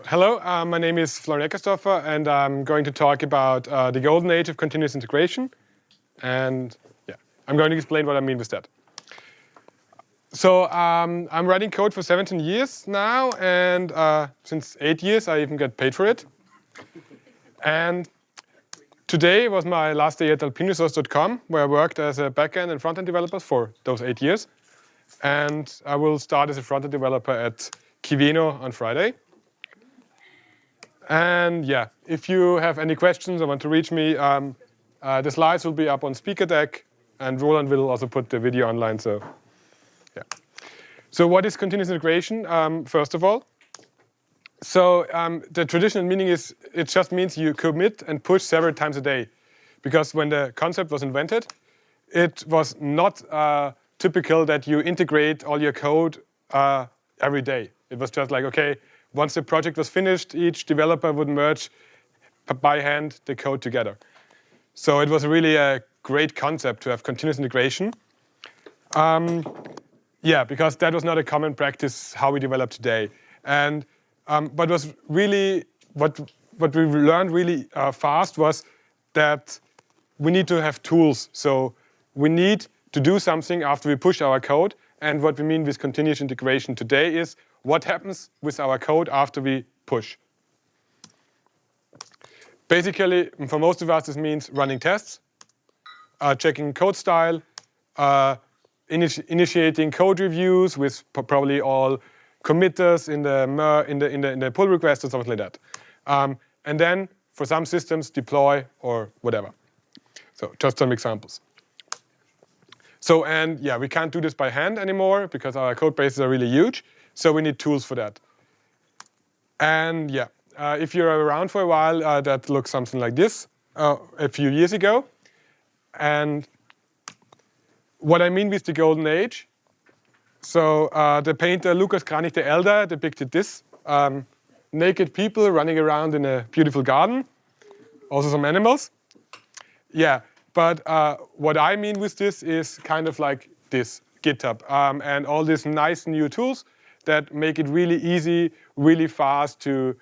Hello, my name is Florian Eckersdorfer, and I'm going to talk about the golden age of continuous integration. And yeah, I'm going to explain what I mean with that. So I'm writing code for 17 years now, and since 8 years I even get paid for it. And today was my last day at alpineresource.com, where I worked as a backend and frontend developer for those 8 years. And I will start as a frontend developer at Kiveno on Friday. And yeah, if you have any questions or want to reach me, the slides will be up on speaker deck, and Roland will also put the video online. So yeah. So what is continuous integration? First of all, so the traditional meaning is it just means you commit and push several times a day, because when the concept was invented, it was not typical that you integrate all your code every day. It was just like, okay, once the project was finished, each developer would merge by hand the code together. So it was really a great concept to have continuous integration. Yeah, because that was not a common practice how we develop today. And but was really what we learned really fast was that we need to have tools. So we need to do something after we push our code. And what we mean with continuous integration today is what happens with our code after we push. Basically, for most of us, this means running tests, checking code style, initiating code reviews with probably all committers in the pull request or something like that. And then, for some systems, deploy or whatever. So just some examples. So, and yeah, we can't do this by hand anymore because our code bases are really huge. So we need tools for that. And yeah, if you're around for a while, that looks something like this a few years ago. And what I mean with the golden age, so the painter Lucas Kranich the Elder depicted this. Naked people running around in a beautiful garden. Also some animals. Yeah, but what I mean with this is kind of like this, GitHub, and all these nice new tools that make it really easy, really fast to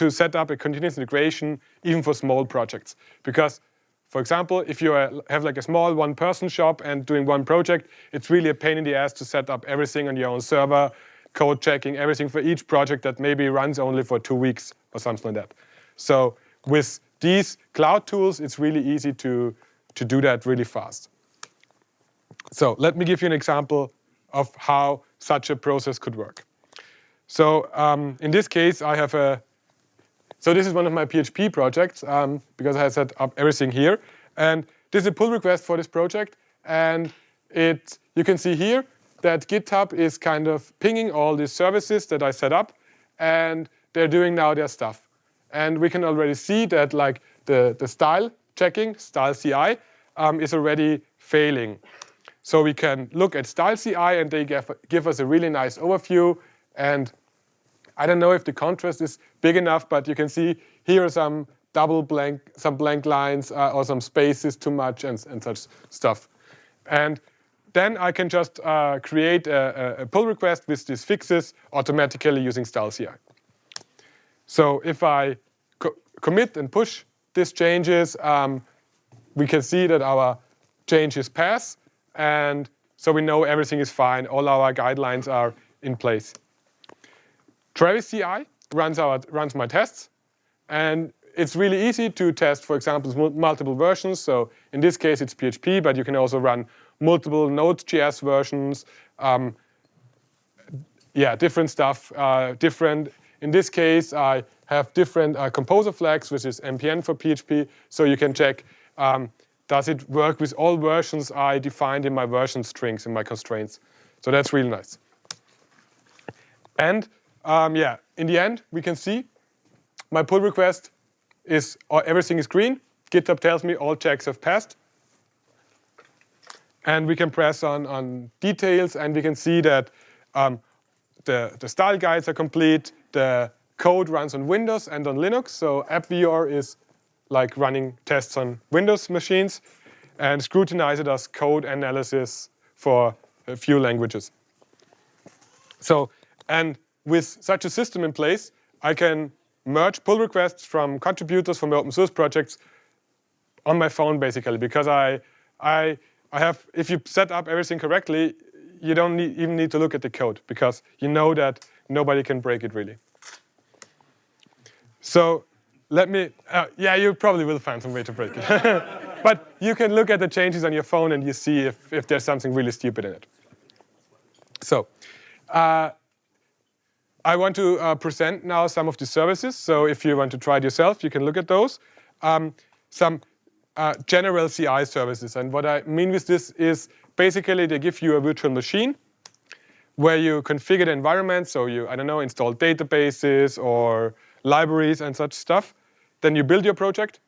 set up a continuous integration, even for small projects. Because, for example, if you have like a small one-person shop and doing one project, it's really a pain in the ass to set up everything on your own server, code checking, everything for each project that maybe runs only for 2 weeks or something like that. So with these cloud tools, it's really easy to do that really fast. So let me give you an example of how such a process could work. So in this case, I have so this is one of my PHP projects because I set up everything here. And this is a pull request for this project. And you can see here that GitHub is kind of pinging all these services that I set up. And they're doing now their stuff. And we can already see that like the style checking, StyleCI, is already failing. So we can look at StyleCI, and they give us a really nice overview. And I don't know if the contrast is big enough, but you can see here are some blank lines or some spaces too much and such stuff. And then I can just create a pull request with these fixes automatically using StyleCI. So if I commit and push these changes, we can see that our changes pass. And so we know everything is fine. All our guidelines are in place. Travis CI runs my tests. And it's really easy to test, for example, multiple versions. So in this case, it's PHP, but you can also run multiple Node.js versions. Yeah, different stuff. In this case, I have different composer flags, which is npm for PHP. So you can check, does it work with all versions I defined in my version strings, in my constraints. So that's really nice. And yeah, in the end, we can see my pull request is everything is green. GitHub tells me all checks have passed. And we can press on details, and we can see that the style guides are complete. The code runs on Windows and on Linux. So AppVeyor is like running tests on Windows machines. And Scrutinizer does code analysis for a few languages. So, and with such a system in place, I can merge pull requests from contributors from open source projects on my phone, basically, because I have, if you set up everything correctly, you don't even need to look at the code, because you know that nobody can break it, really. So let me, yeah, you probably will find some way to break it. But you can look at the changes on your phone and you see if there's something really stupid in it. So I want to present now some of the services. So if you want to try it yourself, you can look at those. Some general CI services. And what I mean with this is basically they give you a virtual machine where you configure the environment. So you, I don't know, install databases or libraries and such stuff. Then you build your project.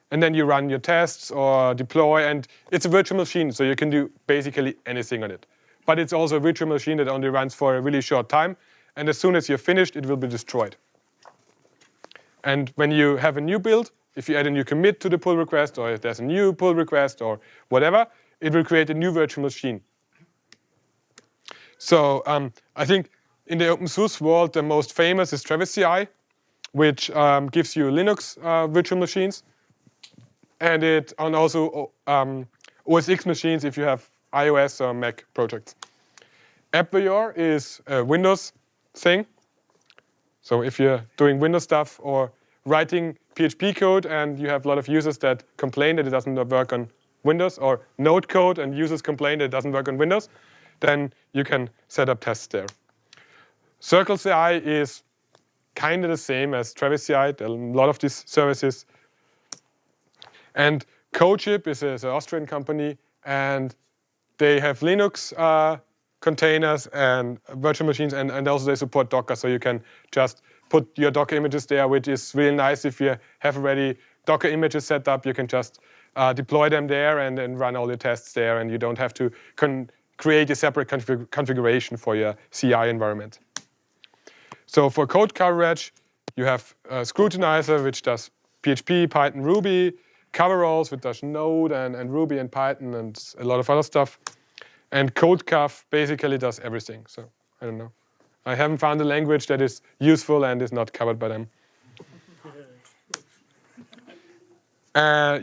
And then you run your tests or deploy. And it's a virtual machine, so you can do basically anything on it. But it's also a virtual machine that only runs for a really short time. And as soon as you're finished, it will be destroyed. And when you have a new build, if you add a new commit to the pull request, or if there's a new pull request or whatever, it will create a new virtual machine. So I think in the open source world, the most famous is StyleCI, which gives you Linux virtual machines. And also OS X machines if you have iOS or Mac projects. AppVeyor is a Windows thing. So if you're doing Windows stuff or writing PHP code and you have a lot of users that complain that it doesn't work on Windows, or Node code and users complain that it doesn't work on Windows, then you can set up tests there. CircleCI is kind of the same as StyleCI. There are a lot of these services. And CodeShip is an Austrian company, and they have Linux containers and virtual machines, and also they support Docker, so you can just put your Docker images there, which is really nice. If you have already Docker images set up, you can just deploy them there and then run all your tests there, and you don't have to create a separate configuration for your CI environment. So for code coverage, you have Scrutinizer, which does PHP, Python, Ruby, Coveralls, which does Node and Ruby and Python and a lot of other stuff. And CodeCuff basically does everything. So I don't know. I haven't found a language that is useful and is not covered by them.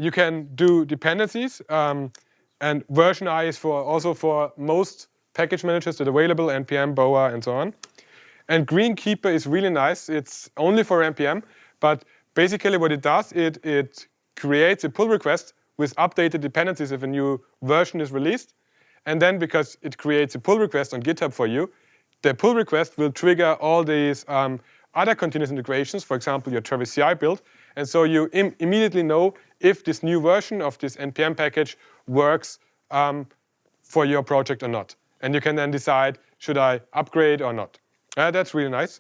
You can do dependencies. And version I is also for most package managers that are available, NPM, Boa, and so on. And Greenkeeper is really nice. It's only for NPM. But basically what it does, it creates a pull request with updated dependencies if a new version is released. And then because it creates a pull request on GitHub for you, the pull request will trigger all these other continuous integrations, for example, your StyleCI build. And so you immediately know if this new version of this NPM package works for your project or not. And you can then decide, should I upgrade or not? That's really nice.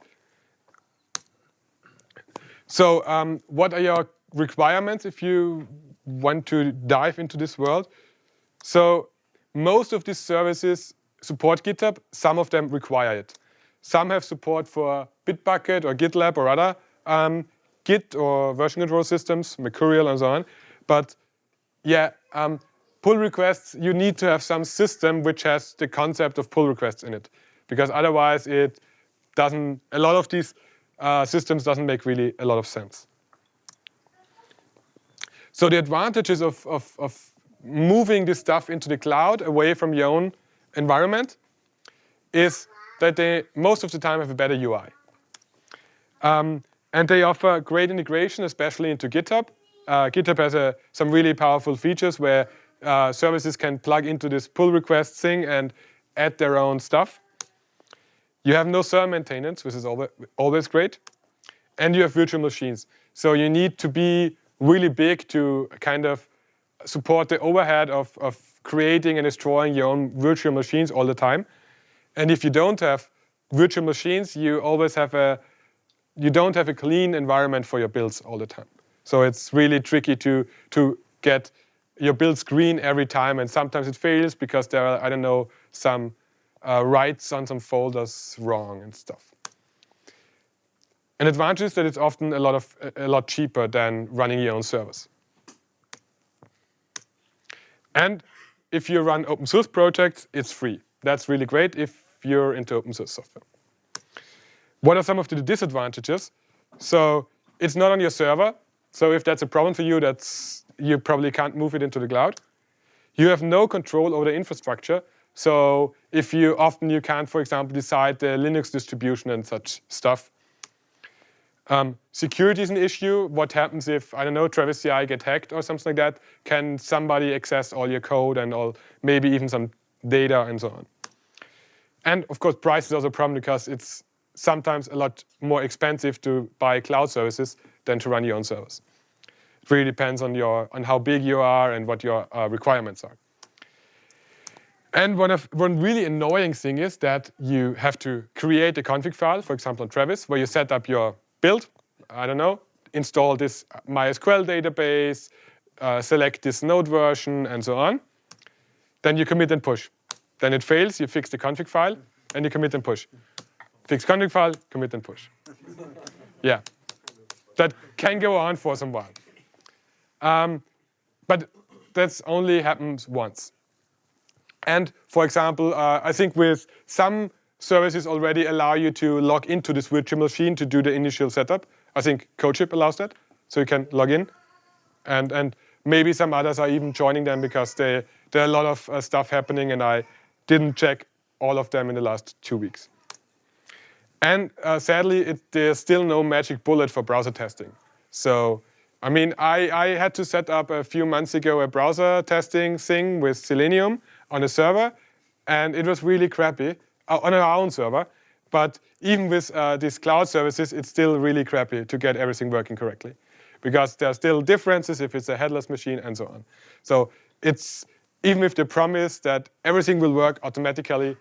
So what are your requirements if you want to dive into this world? So most of these services support GitHub. Some of them require it. Some have support for Bitbucket or GitLab or other Git or version control systems, Mercurial and so on. But yeah, pull requests, you need to have some system which has the concept of pull requests in it. Because otherwise it doesn't, a lot of these systems doesn't make really a lot of sense. So the advantages of moving this stuff into the cloud away from your own environment is that they most of the time have a better UI. And they offer great integration, especially into GitHub. GitHub has some really powerful features where services can plug into this pull request thing and add their own stuff. You have no server maintenance, which is always great. And you have virtual machines. So you need to be really big to kind of support the overhead of creating and destroying your own virtual machines all the time. And if you don't have virtual machines, you always have you don't have a clean environment for your builds all the time. So it's really tricky to get your builds green every time, and sometimes it fails because there are, I don't know, some writes on some folders wrong and stuff. An advantage is that it's often a lot cheaper than running your own servers. And if you run open source projects, it's free. That's really great if you're into open source software. What are some of the disadvantages? So it's not on your server. So if that's a problem for you, you probably can't move it into the cloud. You have no control over the infrastructure. So often you can't, for example, decide the Linux distribution and such stuff. Security is an issue. What happens if, I don't know, Travis CI get hacked or something like that? Can somebody access all your code and maybe even some data and so on? And of course, price is also a problem because it's sometimes a lot more expensive to buy cloud services than to run your own servers. It really depends on how big you are and what your requirements are. And one really annoying thing is that you have to create a config file, for example on Travis, where you set up your build. I don't know, install this MySQL database, select this node version, and so on. Then you commit and push. Then it fails, you fix the config file, and you commit and push. Fix config file, commit and push. Yeah, that can go on for some while. But that's only happens once. And for example, I think with some services already allow you to log into this virtual machine to do the initial setup. I think CodeShip allows that, so you can log in. And maybe some others are even joining them because there are a lot of stuff happening, and I didn't check all of them in the last 2 weeks. And sadly, there's still no magic bullet for browser testing. So, I mean, I had to set up a few months ago a browser testing thing with Selenium on a server, and it was really crappy on our own server. But even with these cloud services, it's still really crappy to get everything working correctly, because there are still differences if it's a headless machine and so on. So it's even if they promise that everything will work automatically,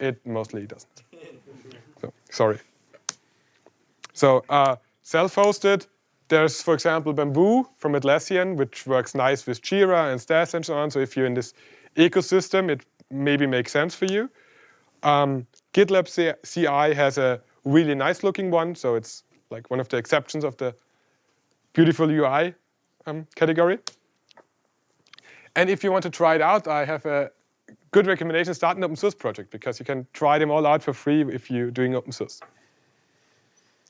it mostly doesn't. So, sorry. So self-hosted, there's, for example, Bamboo from Atlassian, which works nice with Jira and Stas and so on. So if you're in this ecosystem, it maybe makes sense for you. GitLab CI has a really nice looking one. So it's like one of the exceptions of the beautiful UI category. And if you want to try it out, I have a good recommendation: start an open source project, because you can try them all out for free if you're doing open source.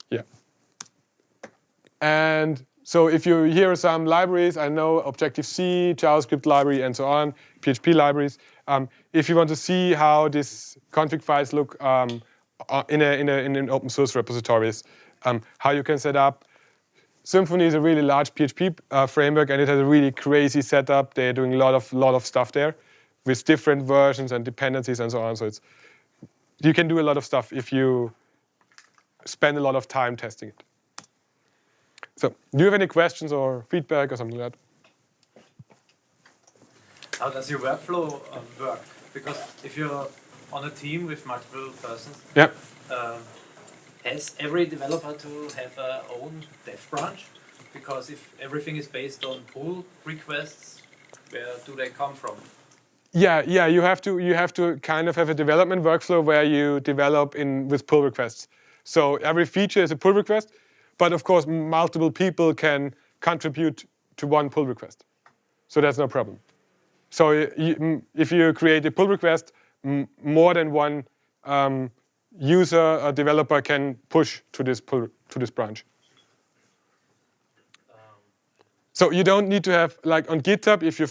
Yeah. And so if you hear some libraries, I know Objective-C, JavaScript library, and so on, PHP libraries. If you want to see how these config files look in an open source repositories, how you can set up. Symfony is a really large PHP framework, and it has a really crazy setup. They're doing a lot of stuff there with different versions and dependencies and so on. So you can do a lot of stuff if you spend a lot of time testing it. So do you have any questions or feedback or something like that? How does your workflow work? Because if you're on a team with multiple persons, yeah. Has every developer to have their own dev branch? Because if everything is based on pull requests, where do they come from? Yeah. You have to kind of have a development workflow where you develop with pull requests. So every feature is a pull request, but of course multiple people can contribute to one pull request. So that's no problem. So if you create a pull request, more than one user, a developer can push to this branch. So you don't need to have, like on GitHub, if you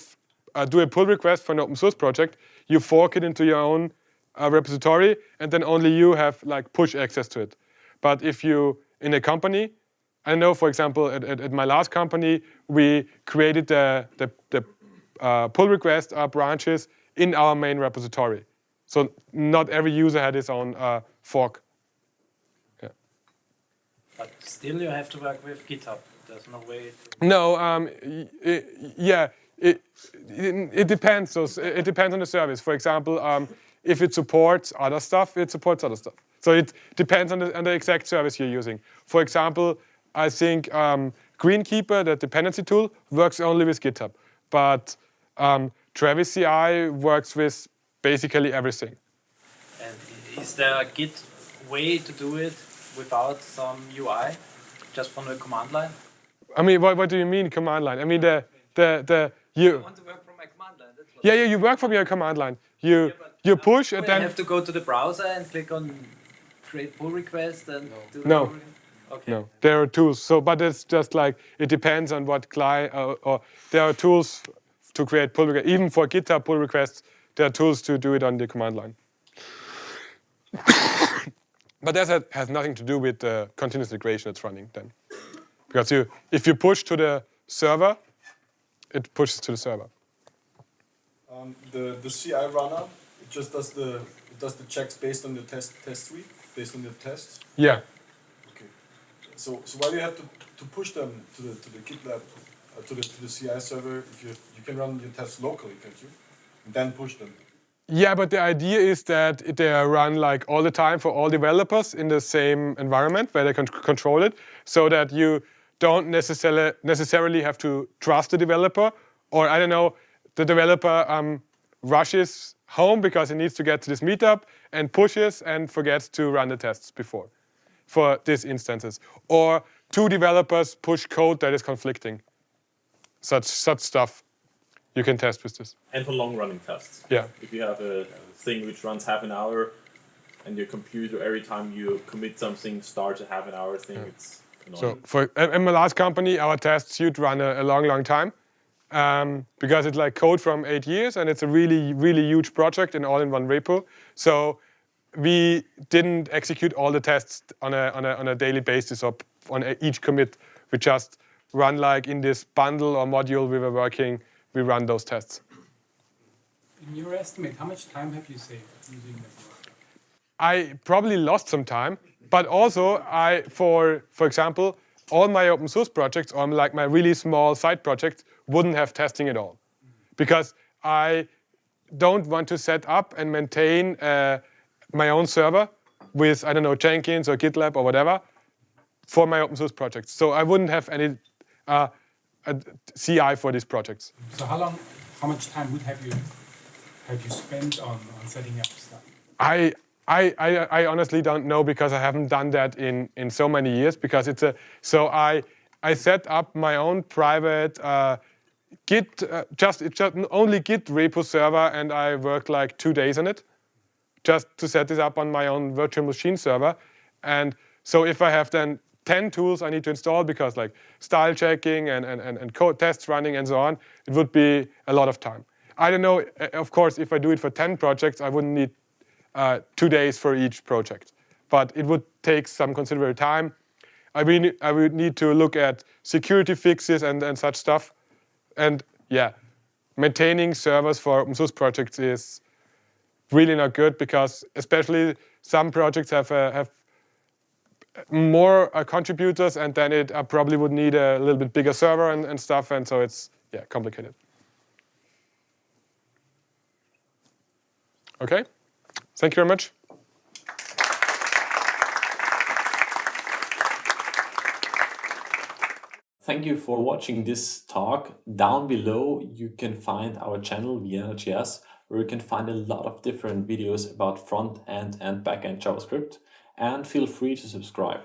do a pull request for an open source project, you fork it into your own repository, and then only you have like push access to it. But if you in a company, I know, for example, at my last company, we created the pull request branches in our main repository. So not every user had his own fork. Yeah. But still you have to work with GitHub. There's no way to... No, it depends. So it depends on the service. For example, if it supports other stuff, it supports other stuff. So it depends on the exact service you're using. For example, I think Greenkeeper, the dependency tool, works only with GitHub. But Travis CI works with basically everything. And is there a Git way to do it without some UI, just from the command line? I mean, what do you mean command line? I mean, I want to work from my command line. That's Yeah, you work from your command line. You push and I then have to go to the browser and click on create pull request and do No. the Okay. no, there are tools. So, but it's just like it depends on what client or there are tools to create pull requests. Even for GitHub pull requests, there are tools to do it on the command line. But that has nothing to do with the continuous integration that's running then, because if you push to the server, it pushes to the server. The CI runner, it just does the checks based on the test suite, based on the tests. Yeah. Okay. So why do you have to push them to the GitLab to the CI server if you can run your tests locally, can't you? And then push them. Yeah, but the idea is that they are run like all the time for all developers in the same environment where they can control it, so that you don't necessarily have to trust the developer, or I don't know, the developer rushes home because he needs to get to this meetup and pushes and forgets to run the tests before for these instances. Or two developers push code that is conflicting. Such stuff you can test with this. And for long-running tests. Yeah. If you have a thing which runs half an hour, and your computer, every time you commit something, starts a half an hour thing, it's annoying. So in my last company, our tests would run a long time because it's like code from 8 years, and it's a really, really huge project and all in one repo. So we didn't execute all the tests on a daily basis or on each commit. We just run like in this bundle or module we were working, we run those tests. In your estimate, how much time have you saved using this? I probably lost some time, but also for example, all my open source projects or like my really small side projects wouldn't have testing at all, because I don't want to set up and maintain my own server with, I don't know, Jenkins or GitLab or whatever for my open source projects. So I wouldn't have any a CI for these projects. So how much time have you spent on setting up stuff? I honestly don't know, because I haven't done that in so many years, because so I set up my own private Git it's just only Git repo server, and I worked like 2 days on it just to set this up on my own virtual machine server. And so if I have then 10 tools I need to install, because like style checking and code tests running and so on, it would be a lot of time. I don't know, of course, if I do it for 10 projects, I wouldn't need 2 days for each project, but it would take some considerable time. I would need to look at security fixes and such stuff. And yeah, maintaining servers for open source projects is really not good, because especially some projects have more contributors, and then it probably would need a little bit bigger server and stuff, and so it's complicated. Okay, thank you very much. Thank you for watching this talk. Down below you can find our channel ViennaJS, where you can find a lot of different videos about front-end and back-end JavaScript, and feel free to subscribe.